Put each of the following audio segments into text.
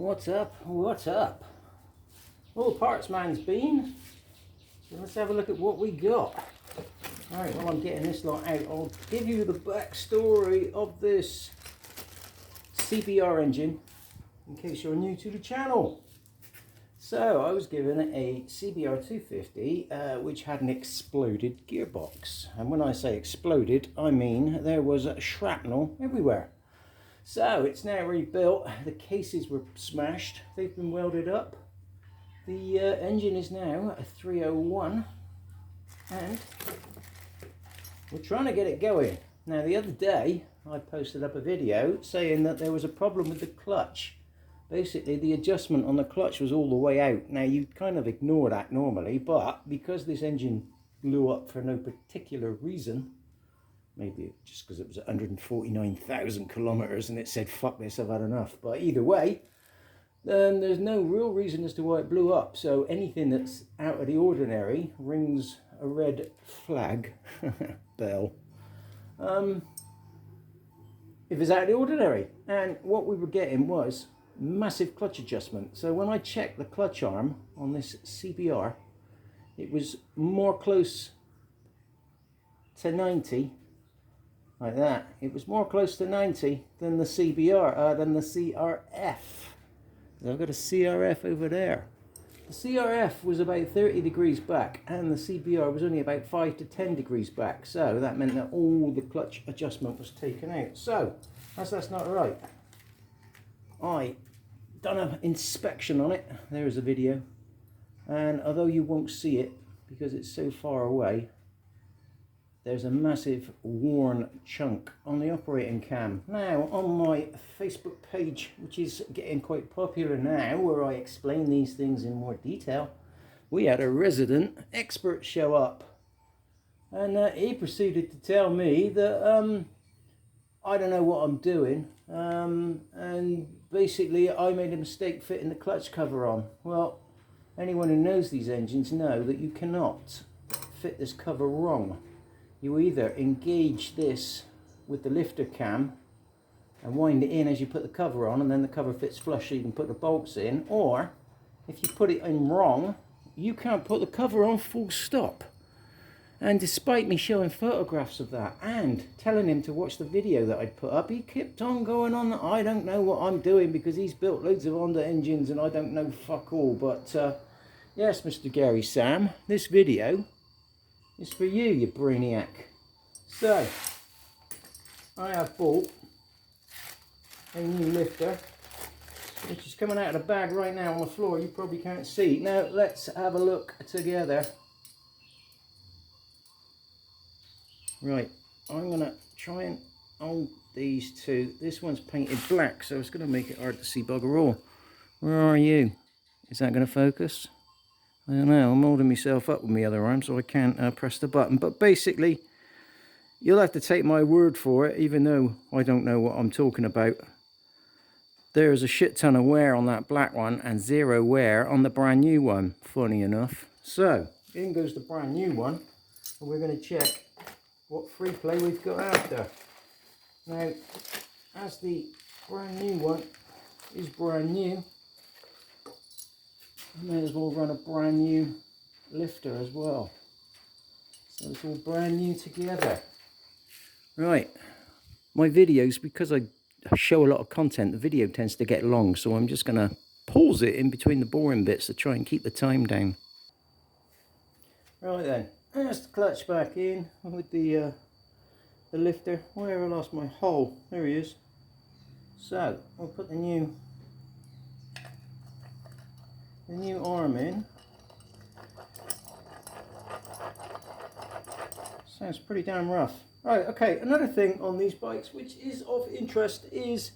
What's up? What's up? All the parts man's been. So let's have a look at what we got. Alright, while I'm getting this lot out, I'll give you the backstory of this CBR engine in case you're new to the channel. So I was given a CBR 250 which had an exploded gearbox, and when I say exploded I mean there was shrapnel everywhere. So it's now rebuilt, the cases were smashed, they've been welded up, the engine is now a 301 and we're trying to get it going. Now the other day I posted up a video saying that there was a problem with the clutch. Basically the adjustment on the clutch was all the way out. Now you kind of ignore that normally, but because this engine blew up for no particular reason, maybe just because it was 149,000 kilometers and it said fuck this, I've had enough, but either way, then there's no real reason as to why it blew up. So anything that's out of the ordinary rings a red flag bell if it's out of the ordinary. And what we were getting was massive clutch adjustment. So when I checked the clutch arm on this CBR, it was more close to 90, like that. It was more close to 90 than the CBR, than the CRF. I've got a CRF over there. The CRF was about 30 degrees back and the CBR was only about 5 to 10 degrees back. So that meant that all the clutch adjustment was taken out. So that's not right. I done an inspection on it. There is a video. And although you won't see it because it's so far away, there's a massive worn chunk on the operating cam. Now on my Facebook page, which is getting quite popular now, where I explain these things in more detail, we had a resident expert show up, and he proceeded to tell me that I don't know what I'm doing, and basically I made a mistake fitting the clutch cover on. Well, anyone who knows these engines know that you cannot fit this cover wrong. You either engage this with the lifter cam and wind it in as you put the cover on, and then the cover fits flush so you can put the bolts in, or if you put it in wrong, you can't put the cover on full stop. And despite me showing photographs of that and telling him to watch the video that I'd put up, he kept on going on that I don't know what I'm doing because he's built loads of Honda engines and I don't know fuck all. But yes, Mr. Gary Sam, this video is for you, you brainiac. So, I have bought a new lifter, which is coming out of the bag right now on the floor. You probably can't see. Now, let's have a look together. Right, I'm going to try and hold these two. This one's painted black, so it's going to make it hard to see bugger all. Where are you? Is that going to focus? I don't know, I'm holding myself up with my other arm so I can't press the button. But basically, you'll have to take my word for it, even though I don't know what I'm talking about. There's a shit ton of wear on that black one and zero wear on the brand new one, funny enough. So, in goes the brand new one, and we're going to check what free play we've got after. Now, as the brand new one is brand new, I may as well run a brand new lifter as well. So it's all brand new together. Right, my videos, because I show a lot of content, the video tends to get long, so I'm just going to pause it in between the boring bits to try and keep the time down. Right then, there's the clutch back in with the lifter. Where I lost my hole, there he is. So I'll put the new arm in. Sounds pretty damn rough. Right, okay, another thing on these bikes which is of interest is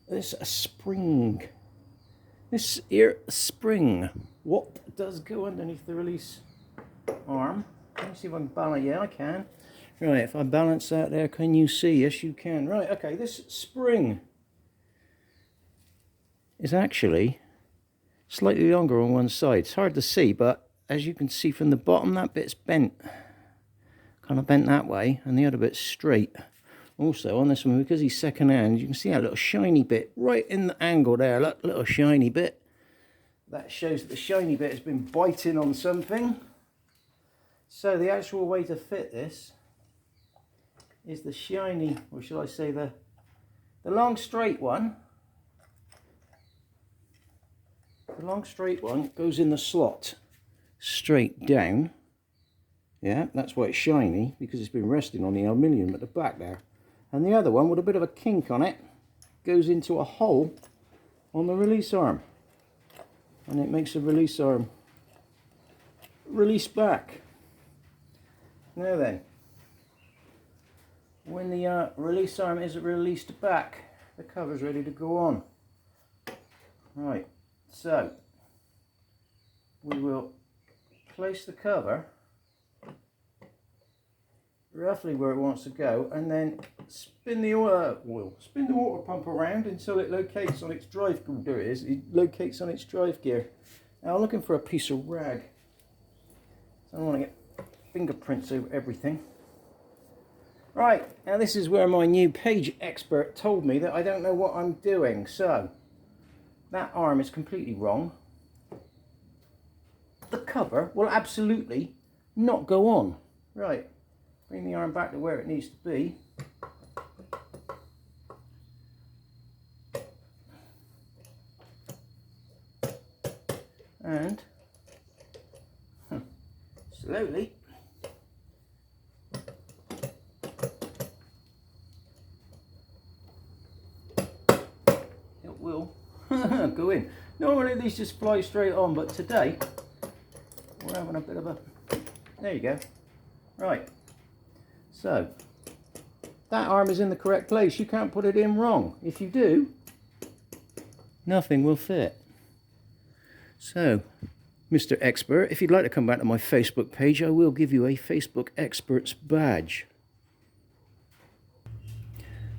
this spring. This here spring. What does go underneath the release arm? Let me see if I can balance. Yeah, I can. Right, if I balance that there, can you see? Yes, you can. Right, okay, this spring is actually slightly longer on one side. It's hard to see, but as you can see from the bottom, that bit's bent. Kind of bent that way, and the other bit's straight. Also on this one, because he's second hand, you can see that little shiny bit right in the angle there. Look, little shiny bit. That shows that the shiny bit has been biting on something. So the actual way to fit this is the shiny, or shall I say the long straight one. The long straight one goes in the slot straight down. Yeah, that's why it's shiny, because it's been resting on the aluminium at the back there. And the other one, with a bit of a kink on it, goes into a hole on the release arm. And it makes the release arm release back. Now then, when the release arm is released back, the cover's ready to go on. Right, so we will place the cover roughly where it wants to go, and then spin the water pump around until it locates on its drive gear. There it is. It locates on its drive gear. Now I'm looking for a piece of rag. So I don't want to get fingerprints over everything. Right, now this is where my new page expert told me that I don't know what I'm doing. So that arm is completely wrong. The cover will absolutely not go on. Right. Bring the arm back to where it needs to be. And slowly it will go in. Normally these just fly straight on, but today we're having a bit of a... There you go. Right. So, that arm is in the correct place. You can't put it in wrong. If you do, nothing will fit. So, Mr. Expert, if you'd like to come back to my Facebook page, I will give you a Facebook Expert's badge.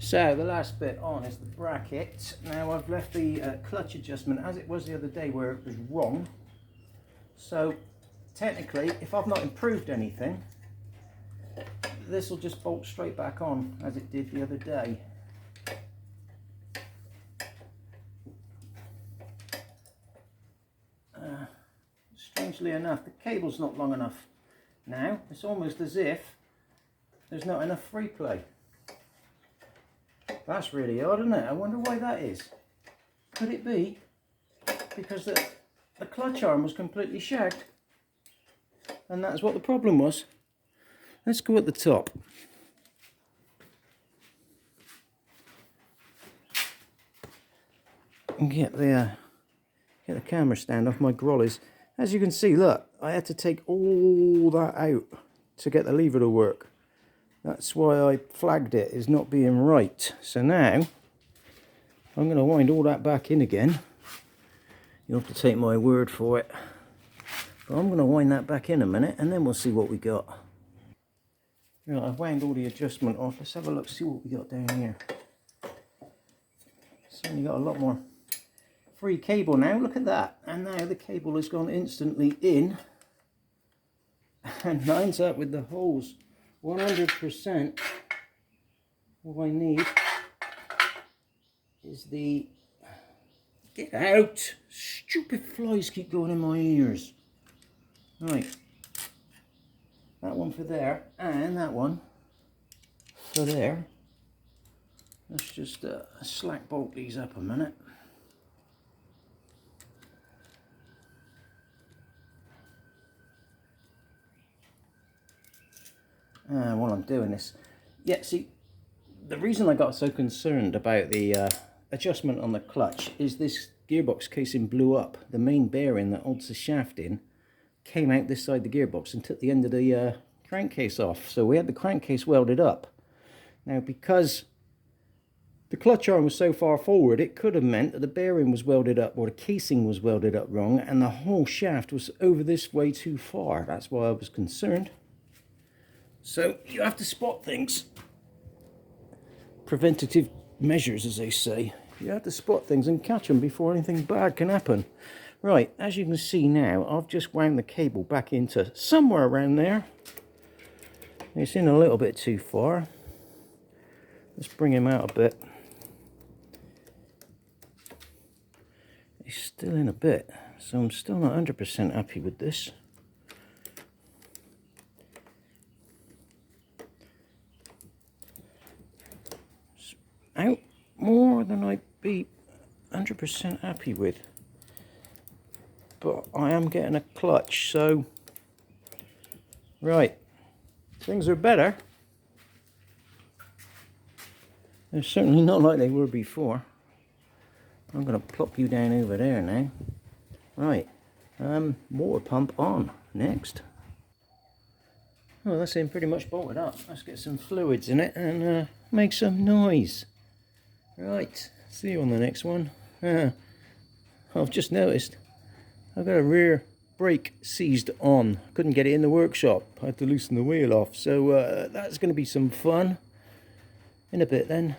So, the last bit on is the bracket. Now, I've left the clutch adjustment as it was the other day where it was wrong. So, technically, if I've not improved anything, this will just bolt straight back on as it did the other day. Strangely enough, the cable's not long enough now. It's almost as if there's not enough free play. That's really odd, isn't it? I wonder why that is. Could it be because the clutch arm was completely shagged? And that's what the problem was. Let's go at the top. And get the camera stand off my grollies. As you can see, look, I had to take all that out to get the lever to work. That's why I flagged it as not being right. So now, I'm going to wind all that back in again. You'll have to take my word for it. But I'm going to wind that back in a minute, and then we'll see what we got. Right, I've wound all the adjustment off. Let's have a look, see what we got down here. Certainly got a lot more free cable now. Look at that. And now the cable has gone instantly in and lines up with the holes 100%. All I need is the... Get out! Stupid flies keep going in my ears. Right. That one for there, and that one for there. Let's just slack bolt these up a minute. While I'm doing this, yeah, see, the reason I got so concerned about the adjustment on the clutch is this gearbox casing blew up. The main bearing that holds the shaft in came out this side the gearbox and took the end of the crankcase off. So we had the crankcase welded up. Now, because the clutch arm was so far forward, it could have meant that the bearing was welded up or the casing was welded up wrong and the whole shaft was over this way too far. That's why I was concerned. So you have to spot things. Preventative measures, as they say. You have to spot things and catch them before anything bad can happen. Right, as you can see now, I've just wound the cable back into somewhere around there. It's in a little bit too far. Let's bring him out a bit. He's still in a bit, so I'm still not 100% happy with this. It's out more than I'd be 100% happy with. But I am getting a clutch, so right, things are better. They're certainly not like they were before. I'm going to plop you down over there now. Right, water pump on next. Oh, that's in pretty much bolted up. Let's get some fluids in it and make some noise. Right, see you on the next one. I've just noticed I've got a rear brake seized on. Couldn't get it in the workshop. I had to loosen the wheel off. So that's going to be some fun. In a bit then.